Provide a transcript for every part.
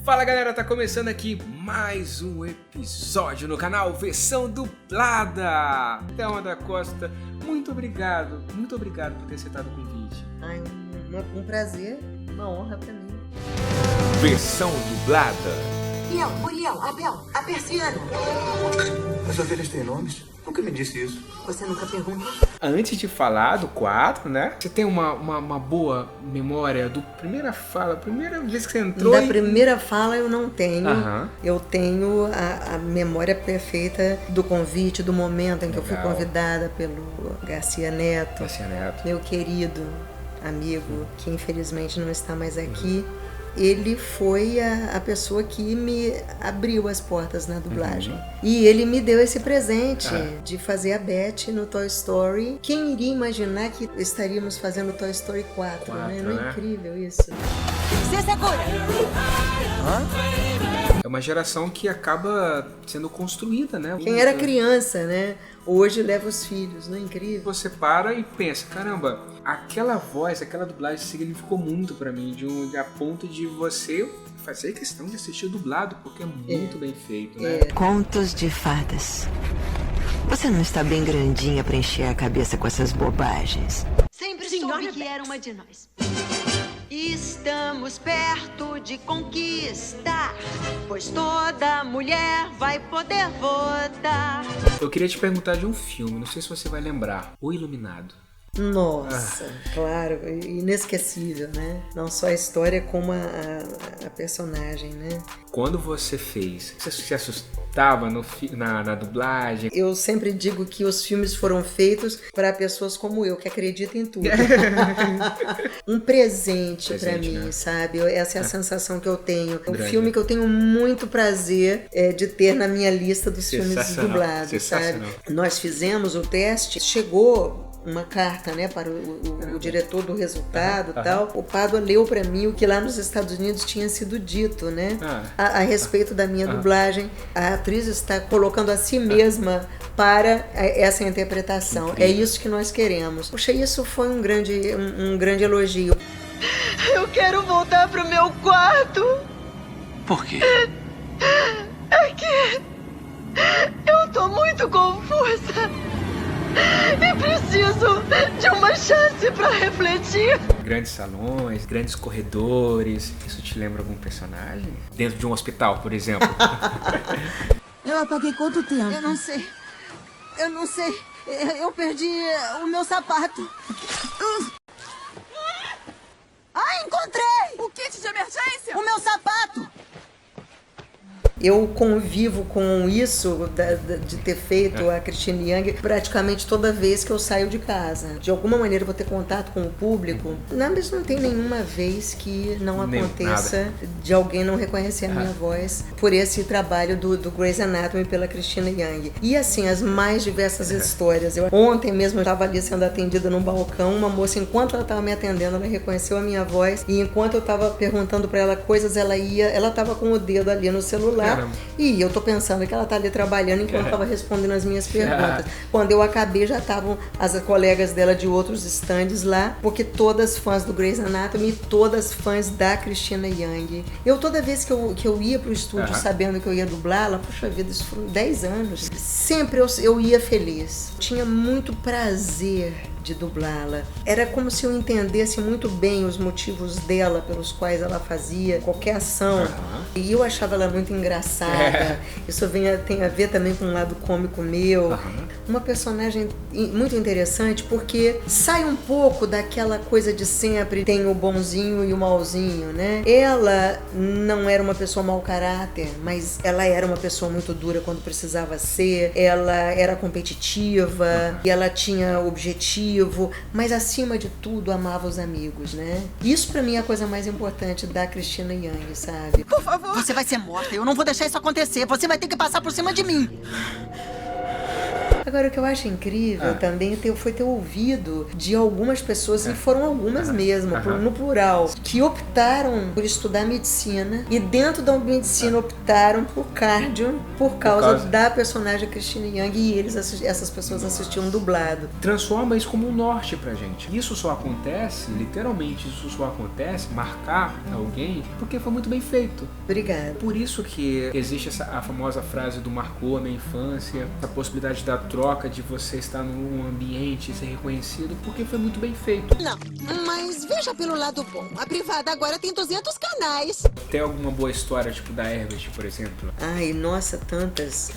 Fala galera, tá começando aqui mais um episódio no canal Versão Dublada. Thelma da Costa, muito obrigado por ter aceitado o convite. Ai, um prazer, uma honra pra mim. Versão Dublada. Muriel, Abel, a persiana. As ovelhas têm nomes? Nunca me disse isso. Você nunca perguntou? Antes de falar do 4, né? Você tem uma boa memória do primeira vez que você entrou? Da primeira fala eu não tenho. Aham. Eu tenho a memória perfeita do convite, do momento em que eu fui convidada pelo Garcia Neto. Meu querido amigo, que infelizmente não está mais aqui. Ele foi a pessoa que me abriu as portas na dublagem. E ele me deu esse presente de fazer a Beth no Toy Story. Quem iria imaginar que estaríamos fazendo Toy Story 4, né? Não é incrível isso? Se segura! É uma geração que acaba sendo construída, né? Quem era criança, né? Hoje leva os filhos, não é incrível? Você para e pensa, caramba, aquela voz, aquela dublagem significou muito pra mim, a ponto de você fazer questão de assistir dublado, porque é muito bem feito, né? Contos de fadas. Você não está bem grandinha pra encher a cabeça com essas bobagens. Sempre soube que era uma de nós. Estamos perto de conquistar, pois toda mulher vai poder votar. Eu queria te perguntar de um filme, não sei se você vai lembrar, O Iluminado. Nossa, claro, inesquecível, né? Não só a história como a personagem, né? Quando você fez, você se assustava na dublagem? Eu sempre digo que os filmes foram feitos para pessoas como eu, que acreditam em tudo. Um presente para mim, né? Sabe? Essa é a sensação que eu tenho. É um filme que eu tenho muito prazer de ter na minha lista dos filmes dublados, sabe? Nós fizemos o teste, chegou uma carta, né, para o diretor do resultado e tal. O Pádua leu para mim o que lá nos Estados Unidos tinha sido dito, né, a respeito da minha dublagem. A atriz está colocando a si mesma para essa interpretação. Incrível. É isso que nós queremos. Poxa, isso foi um grande elogio. Eu quero voltar pro meu quarto. Por quê? É que eu tô muito confusa. E preciso de uma chance pra refletir. Grandes salões, grandes corredores. Isso te lembra algum personagem? Dentro de um hospital, por exemplo. Eu apaguei quanto tempo? Eu não sei. Eu perdi o meu sapato. Ah, encontrei! O kit de emergência? O meu sapato! Eu convivo com isso, de ter feito a Cristina Yang praticamente toda vez que eu saio de casa. De alguma maneira eu vou ter contato com o público. Mas não tem nenhuma vez que não aconteça de alguém não reconhecer a minha voz por esse trabalho do Grey's Anatomy pela Cristina Yang. E assim, as mais diversas histórias. Ontem mesmo eu estava ali sendo atendida num balcão, uma moça, enquanto ela estava me atendendo, ela reconheceu a minha voz, e enquanto eu estava perguntando para ela coisas, ela estava com o dedo ali no celular. E eu tô pensando que ela tá ali trabalhando enquanto tava respondendo as minhas perguntas. Quando eu acabei, já estavam as colegas dela de outros stands lá, porque todas fãs do Grey's Anatomy e todas fãs da Cristina Yang. Eu, toda vez que eu ia pro estúdio sabendo que eu ia dublá-la, puxa vida, isso foram 10 anos. Sempre eu ia feliz. Tinha muito prazer de dublá-la. Era como se eu entendesse muito bem os motivos dela pelos quais ela fazia qualquer ação. E eu achava ela muito engraçada. Isso tem a ver também com um lado cômico meu. Uma personagem muito interessante porque sai um pouco daquela coisa de sempre tem o bonzinho e o malzinho, né? Ela não era uma pessoa mau caráter, mas ela era uma pessoa muito dura quando precisava ser. Ela era competitiva e ela tinha objetivo, mas acima de tudo amava os amigos, né? Isso pra mim é a coisa mais importante da Cristina Yang, sabe? Por favor! Você vai ser morta, eu não vou deixar isso acontecer, você vai ter que passar por cima de mim! Agora, o que eu acho incrível também foi ter ouvido de algumas pessoas, e foram algumas mesmo, no plural, que optaram por estudar medicina e dentro da medicina optaram por cardio por causa da personagem Christine Yang, e essas pessoas assistiam dublado. Transforma isso como um norte pra gente. Isso só acontece, literalmente, isso só acontece, marcar alguém, porque foi muito bem feito. Obrigada. Por isso que existe a famosa frase do marcou a minha infância, a possibilidade da troca, de você estar num ambiente e ser reconhecido, porque foi muito bem feito. Não, mas veja pelo lado bom. A privada agora tem 200 canais. Tem alguma boa história, tipo da Herbert, por exemplo? Ai, nossa, tantas.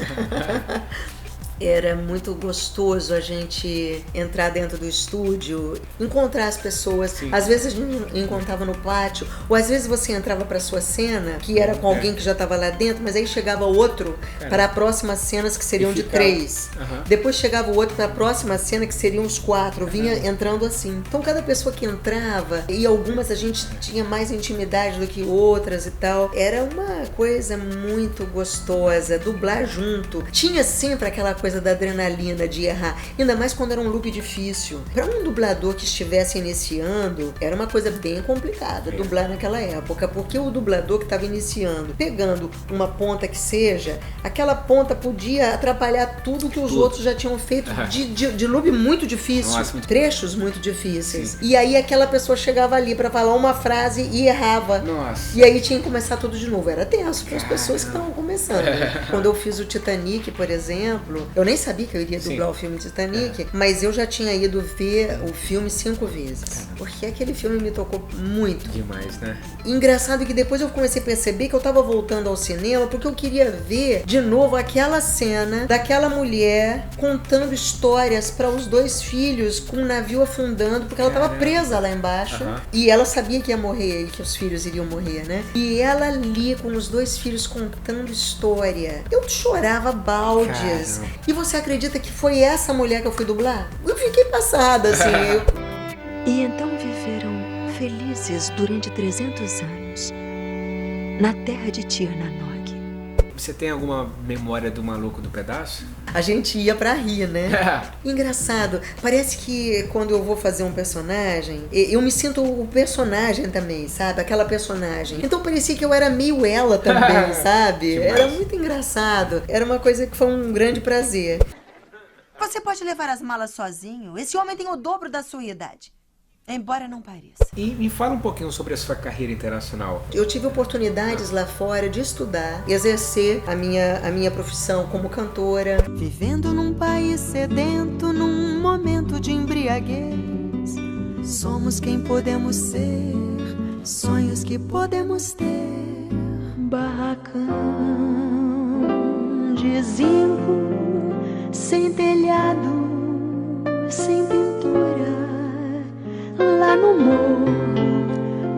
Era muito gostoso a gente entrar dentro do estúdio, encontrar as pessoas. Sim. Às vezes a gente encontrava no pátio, ou às vezes você entrava para sua cena, que era com alguém que já estava lá dentro, mas aí chegava outro para a próxima cenas, que seriam de 3. Depois chegava o outro para a próxima cena, que seriam os 4. Vinha entrando assim. Então cada pessoa que entrava, e algumas a gente tinha mais intimidade do que outras e tal, era uma coisa muito gostosa. Dublar junto. Tinha sempre aquela coisa da adrenalina de errar, ainda mais quando era um loop difícil. Para um dublador que estivesse iniciando, era uma coisa bem complicada dublar naquela época, porque o dublador que estava iniciando, pegando uma ponta que seja, aquela ponta podia atrapalhar tudo que os outros já tinham feito de loop muito difícil. Nossa, trechos muito difíceis. Sim. E aí aquela pessoa chegava ali para falar uma frase e errava. Nossa. E aí tinha que começar tudo de novo. Era tenso para as pessoas que estavam começando. Quando eu fiz o Titanic, por exemplo, eu nem sabia que eu iria dublar o filme Titanic, mas eu já tinha ido ver o filme 5 vezes. Porque aquele filme me tocou muito. Demais, né? Engraçado que depois eu comecei a perceber que eu tava voltando ao cinema porque eu queria ver de novo aquela cena daquela mulher contando histórias para os 2 filhos com o navio afundando, porque ela tava presa lá embaixo e ela sabia que ia morrer e que os filhos iriam morrer, né? E ela ali com os 2 filhos contando história. Eu chorava baldes. E você acredita que foi essa mulher que eu fui dublar? Eu fiquei passada, assim. E então viveram felizes durante 300 anos na terra de Tirnanog. Você tem alguma memória do Maluco do Pedaço? A gente ia pra rir, né? Engraçado. Parece que quando eu vou fazer um personagem, eu me sinto o personagem também, sabe? Aquela personagem. Então parecia que eu era meio ela também, sabe? Era muito engraçado. Era uma coisa que foi um grande prazer. Você pode levar as malas sozinho? Esse homem tem o dobro da sua idade. Embora não pareça. E me fala um pouquinho sobre a sua carreira internacional. Eu tive oportunidades lá fora de estudar, exercer a minha profissão como cantora. Vivendo num país sedento, num momento de embriaguez, somos quem podemos ser, sonhos que podemos ter. Barracão de zinco, sem telhado, sem pintura. Lá no morro,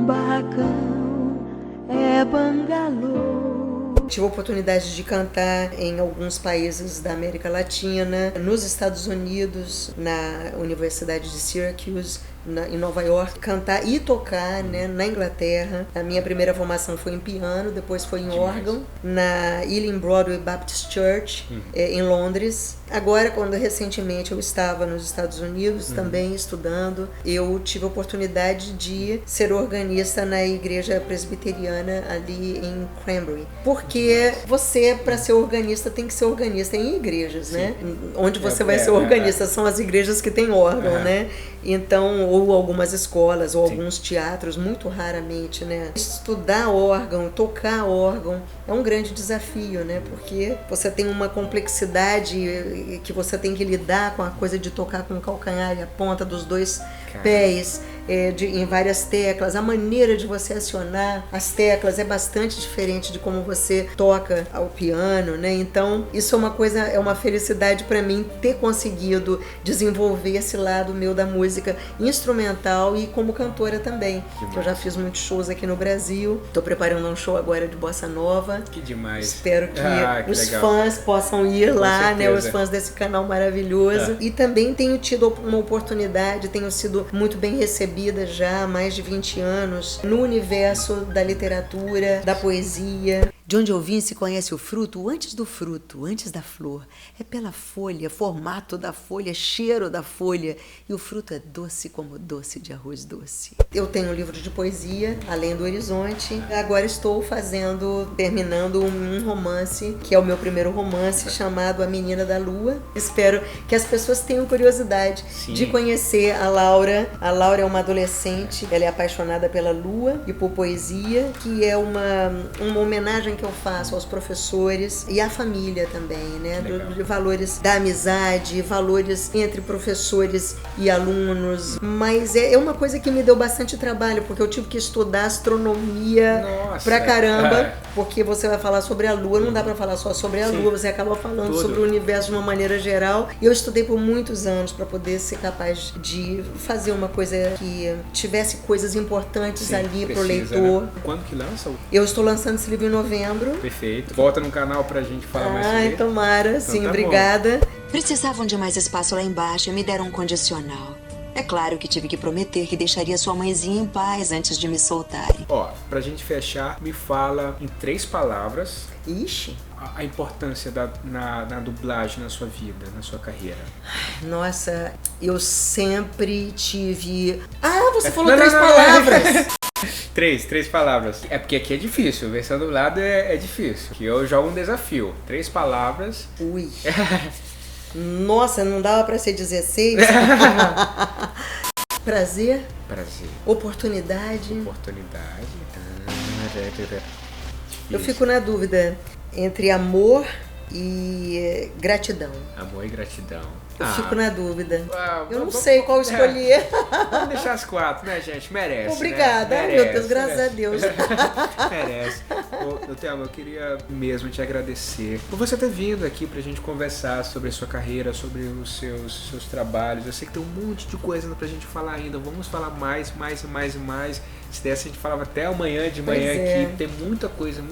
barracão é bangalô. Tive a oportunidade de cantar em alguns países da América Latina, nos Estados Unidos, na Universidade de Syracuse, em Nova York, cantar e tocar, né, na Inglaterra. A minha primeira formação foi em piano, depois foi em órgão, na Ealing Broadway Baptist Church, em Londres. Agora, quando recentemente eu estava nos Estados Unidos também estudando, eu tive a oportunidade de ser organista na igreja presbiteriana ali em Cranberry. Porque você, para ser organista, tem que ser organista em igrejas, né? Onde você vai ser organista são as igrejas que têm órgão, né? Então, ou algumas escolas, ou alguns teatros, muito raramente, né? Estudar órgão, tocar órgão, é um grande desafio, né? Porque você tem uma complexidade que você tem que lidar com a coisa de tocar com o calcanhar e a ponta dos 2 pés, em várias teclas. A maneira de você acionar as teclas é bastante diferente de como você toca ao piano, né? Então, isso é uma felicidade para mim ter conseguido desenvolver esse lado meu da música instrumental e como cantora também. Eu já fiz muitos shows aqui no Brasil. Estou preparando um show agora de bossa nova. Que demais. Espero que os fãs possam ir lá, né? Os fãs desse canal maravilhoso. E também tenho tido uma oportunidade, tenho sido muito bem recebida envolvida já há mais de 20 anos no universo da literatura, da poesia. De onde eu vim se conhece o fruto antes do fruto, antes da flor. É pela folha, formato da folha, cheiro da folha. E o fruto é doce como doce de arroz doce. Eu tenho um livro de poesia, Além do Horizonte. Agora estou terminando um romance, que é o meu primeiro romance, chamado A Menina da Lua. Espero que as pessoas tenham curiosidade de conhecer a Laura. A Laura é uma adolescente, ela é apaixonada pela lua e por poesia, que é uma homenagem que eu faço aos professores e à família também, né? De valores da amizade, valores entre professores e alunos. Mas é uma coisa que me deu bastante trabalho, porque eu tive que estudar astronomia pra caramba, porque você vai falar sobre a lua, não dá pra falar só sobre a lua, você acaba falando sobre o universo de uma maneira geral. E eu estudei por muitos anos para poder ser capaz de fazer uma coisa que tivesse coisas importantes ali pro leitor. Né? Quando que lança? Eu estou lançando esse livro em novembro. Perfeito. Volta no canal pra gente falar mais sobre ele. Tomara, então, sim, obrigada. Precisavam de mais espaço lá embaixo e me deram um condicional. É claro que tive que prometer que deixaria sua mãezinha em paz antes de me soltarem. Ó, pra gente fechar, me fala em 3 palavras. Ixi. A importância na dublagem na sua vida, na sua carreira. Nossa, eu sempre tive... você falou 3 palavras! 3 palavras. É porque aqui é difícil, versão dublada é difícil. Que eu jogo um desafio. 3 palavras. Ui. Nossa, não dava pra ser 16? Prazer. Oportunidade. Eu fico na dúvida entre amor e gratidão. Amor e gratidão. Eu fico na dúvida. Eu não sei qual escolher. Vamos deixar as 4, né, gente? Merece. Obrigada. Né? Meu Deus, graças a Deus. Merece. Thelma, eu queria mesmo te agradecer por você ter vindo aqui pra gente conversar sobre a sua carreira, sobre os seus trabalhos. Eu sei que tem um monte de coisa pra gente falar ainda. Vamos falar mais. Se desse, a gente falava até amanhã de manhã aqui. Tem muita coisa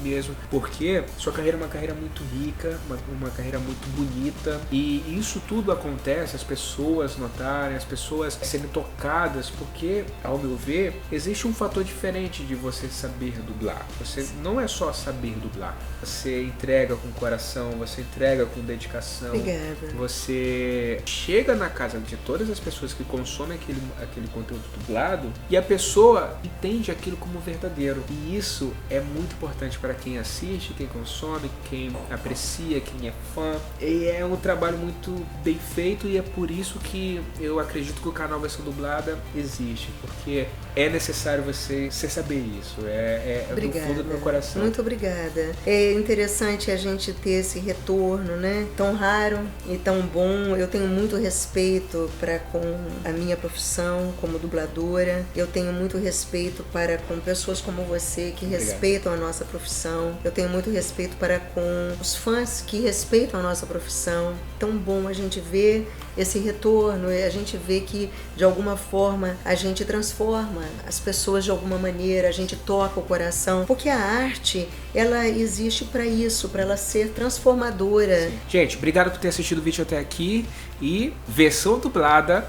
mesmo. Porque sua carreira é uma carreira muito rica, uma carreira muito bonita. E isso tudo acontece, as pessoas notarem, as pessoas serem tocadas, porque, ao meu ver, existe um fator diferente de você saber dublar. Você não é só saber dublar. Você entrega com coração, você entrega com dedicação. Obrigada. Você chega na casa de todas as pessoas que consomem aquele conteúdo dublado e a pessoa entende aquilo como verdadeiro. E isso é muito importante para quem assiste, quem consome, quem aprecia, quem é fã. E é um trabalho muito bem feito e é por isso que eu acredito que o canal Versão Dublada existe, porque é necessário você saber isso. É do fundo do meu coração. Muito obrigada. É interessante a gente ter esse retorno, né? Tão raro e tão bom. Eu tenho muito respeito para com a minha profissão como dubladora. Eu tenho muito respeito para com pessoas como você que respeitam a nossa profissão. Eu tenho muito respeito para com os fãs que respeitam a nossa profissão. Tão bom a gente ver esse retorno, a gente vê que de alguma forma a gente transforma as pessoas de alguma maneira, a gente toca o coração, porque a arte, ela existe para isso, para ela ser transformadora. Sim. Gente, obrigado por ter assistido o vídeo até aqui e Versão Dublada,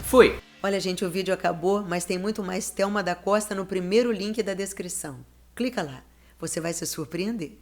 fui! Olha, gente, o vídeo acabou, mas tem muito mais Thelma da Costa no primeiro link da descrição. Clica lá, você vai se surpreender.